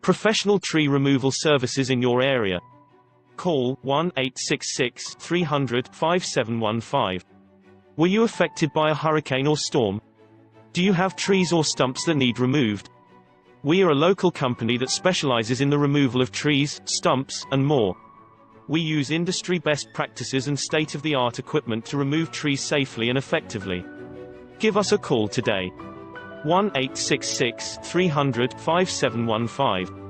Professional tree removal services in your area. Call 1-866-300-5715. Were you affected by a hurricane or storm? Do you have trees or stumps that need removed? We are a local company that specializes in the removal of trees, stumps, and more. We use industry best practices and state-of-the-art equipment to remove trees safely and effectively. Give us a call today. 1-866-300-5715.